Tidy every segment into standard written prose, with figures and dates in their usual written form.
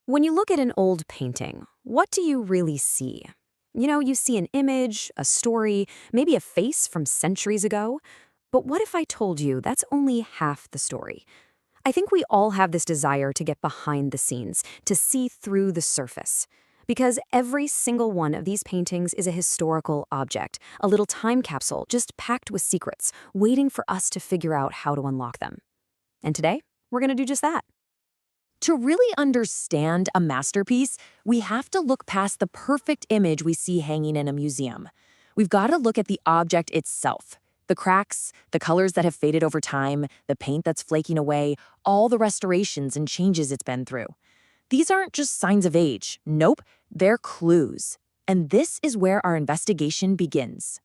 When you look at an old painting, what do you really see? You see an image, a story, maybe a face from centuries ago. But what if I told you that's only half the story? I think we all have this desire to get behind the scenes, to see through the surface. Because every single one of these paintings is a historical object, a little time capsule just packed with secrets, waiting for us to figure out how to unlock them. And today, we're going to do just that. To really understand a masterpiece, we have to look past the perfect image we see hanging in a museum. We've got to look at the object itself. The cracks, the colors that have faded over time, the paint that's flaking away, all the restorations and changes it's been through. These aren't just signs of age. Nope, they're clues. And this is where our investigation begins.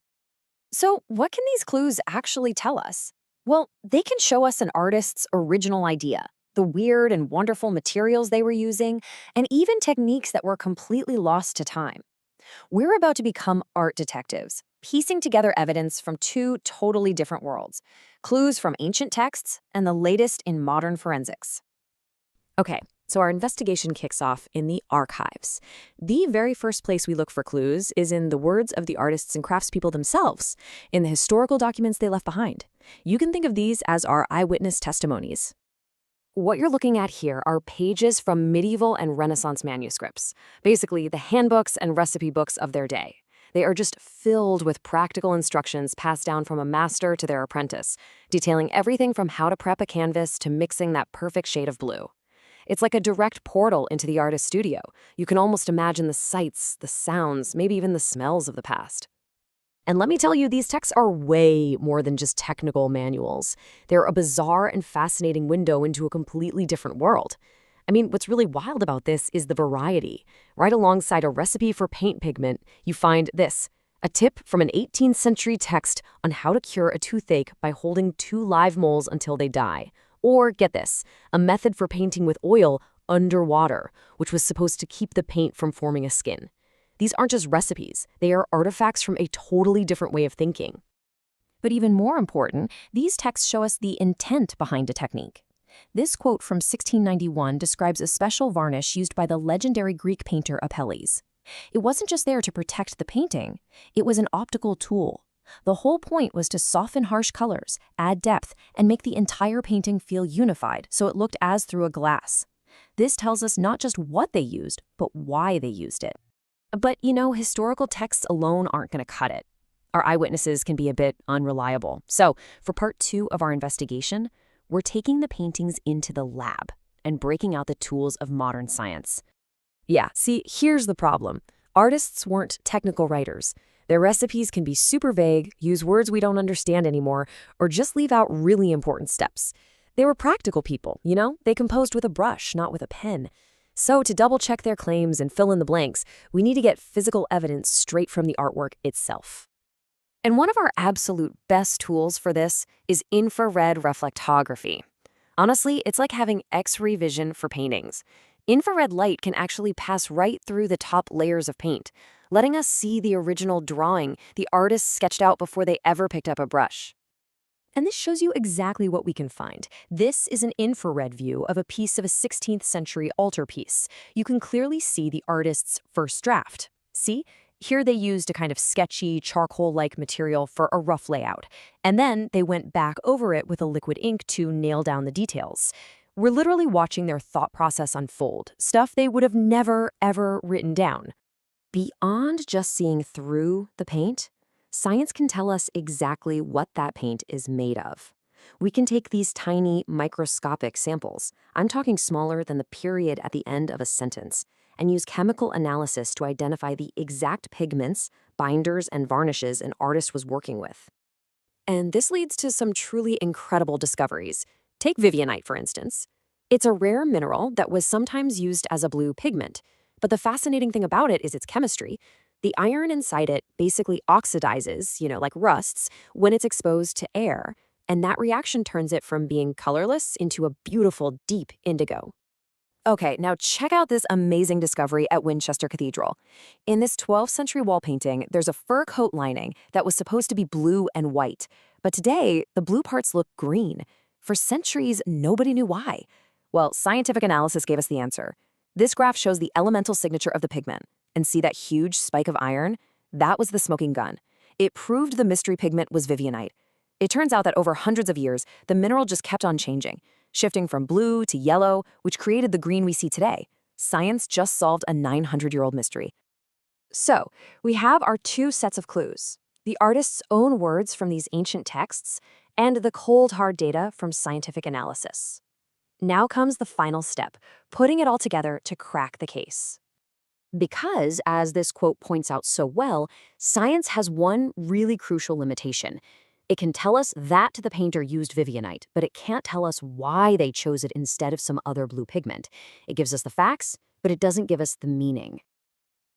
So, what can these clues actually tell us? Well, they can show us an artist's original idea, the weird and wonderful materials they were using, and even techniques that were completely lost to time. We're about to become art detectives, piecing together evidence from two totally different worlds, clues from ancient texts and the latest in modern forensics. Okay, so our investigation kicks off in the archives. The very first place we look for clues is in the words of the artists and craftspeople themselves, in the historical documents they left behind. You can think of these as our eyewitness testimonies. What you're looking at here are pages from medieval and Renaissance manuscripts, basically the handbooks and recipe books of their day. They are just filled with practical instructions passed down from a master to their apprentice, detailing everything from how to prep a canvas to mixing that perfect shade of blue. It's like a direct portal into the artist's studio. You can almost imagine the sights, the sounds, maybe even the smells of the past. And let me tell you, these texts are way more than just technical manuals. They're a bizarre and fascinating window into a completely different world. I mean, what's really wild about this is the variety. Right alongside a recipe for paint pigment, you find this, a tip from an 18th century text on how to cure a toothache by holding two live moles until they die. Or, get this, a method for painting with oil underwater, which was supposed to keep the paint from forming a skin. These aren't just recipes, they are artifacts from a totally different way of thinking. But even more important, these texts show us the intent behind a technique. This quote from 1691 describes a special varnish used by the legendary Greek painter Apelles. It wasn't just there to protect the painting, it was an optical tool. The whole point was to soften harsh colors, add depth, and make the entire painting feel unified so it looked as through a glass. This tells us not just what they used, but why they used it. But, historical texts alone aren't going to cut it. Our eyewitnesses can be a bit unreliable. So, for part 2 of our investigation, we're taking the paintings into the lab and breaking out the tools of modern science. Yeah, see, here's the problem. Artists weren't technical writers. Their recipes can be super vague, use words we don't understand anymore, or just leave out really important steps. They were practical people, They composed with a brush, not with a pen. So to double-check their claims and fill in the blanks, we need to get physical evidence straight from the artwork itself. And one of our absolute best tools for this is infrared reflectography. Honestly, it's like having X-ray vision for paintings. Infrared light can actually pass right through the top layers of paint, letting us see the original drawing the artist sketched out before they ever picked up a brush. And this shows you exactly what we can find. This is an infrared view of a piece of a 16th century altarpiece. You can clearly see the artist's first draft. See? Here they used a kind of sketchy, charcoal-like material for a rough layout. And then they went back over it with a liquid ink to nail down the details. We're literally watching their thought process unfold, stuff they would have never, ever written down. Beyond just seeing through the paint, science can tell us exactly what that paint is made of. We can take these tiny, microscopic samples, I'm talking smaller than the period at the end of a sentence, and use chemical analysis to identify the exact pigments, binders, and varnishes an artist was working with. And this leads to some truly incredible discoveries. Take Vivianite, for instance. It's a rare mineral that was sometimes used as a blue pigment, but the fascinating thing about it is its chemistry. The iron inside it basically oxidizes, like rusts, when it's exposed to air, and that reaction turns it from being colorless into a beautiful, deep indigo. Okay, now check out this amazing discovery at Winchester Cathedral. In this 12th century wall painting, there's a fur coat lining that was supposed to be blue and white, but today, the blue parts look green. For centuries, nobody knew why. Well, scientific analysis gave us the answer. This graph shows the elemental signature of the pigment. And see that huge spike of iron? That was the smoking gun. It proved the mystery pigment was vivianite. It turns out that over hundreds of years, the mineral just kept on changing, shifting from blue to yellow, which created the green we see today. Science just solved a 900-year-old mystery. So, we have our two sets of clues: the artist's own words from these ancient texts and the cold, hard data from scientific analysis. Now comes the final step, putting it all together to crack the case. Because, as this quote points out so well, science has one really crucial limitation. It can tell us that the painter used vivianite, but it can't tell us why they chose it instead of some other blue pigment. It gives us the facts, but it doesn't give us the meaning.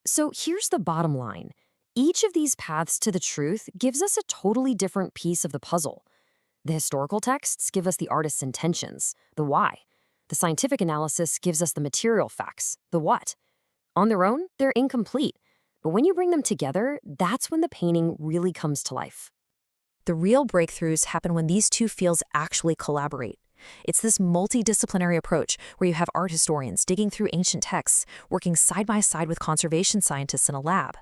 So here's the bottom line. Each of these paths to the truth gives us a totally different piece of the puzzle. The historical texts give us the artist's intentions, the why. The scientific analysis gives us the material facts, the what. On their own, they're incomplete. But when you bring them together, that's when the painting really comes to life. The real breakthroughs happen when these two fields actually collaborate. It's this multidisciplinary approach where you have art historians digging through ancient texts, working side by side with conservation scientists in a lab.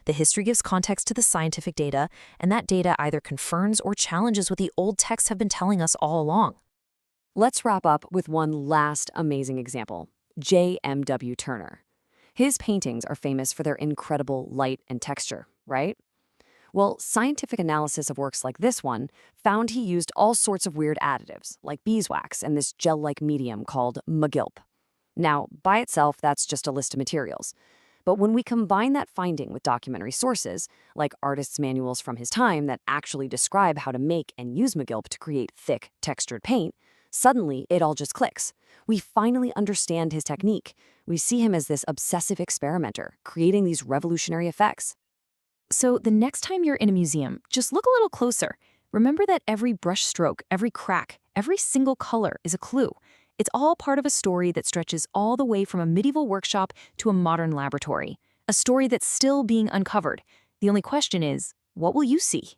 The history gives context to the scientific data, and that data either confirms or challenges what the old texts have been telling us all along. Let's wrap up with one last amazing example: J.M.W. Turner. His paintings are famous for their incredible light and texture, right? Well, scientific analysis of works like this one found he used all sorts of weird additives, like beeswax and this gel-like medium called magilp. Now, by itself, that's just a list of materials. But when we combine that finding with documentary sources, like artists' manuals from his time that actually describe how to make and use magilp to create thick, textured paint, suddenly it all just clicks. We finally understand his technique. We see him as this obsessive experimenter, creating these revolutionary effects. So the next time you're in a museum, just look a little closer. Remember that every brush stroke, every crack, every single color is a clue. It's all part of a story that stretches all the way from a medieval workshop to a modern laboratory. A story that's still being uncovered. The only question is, what will you see?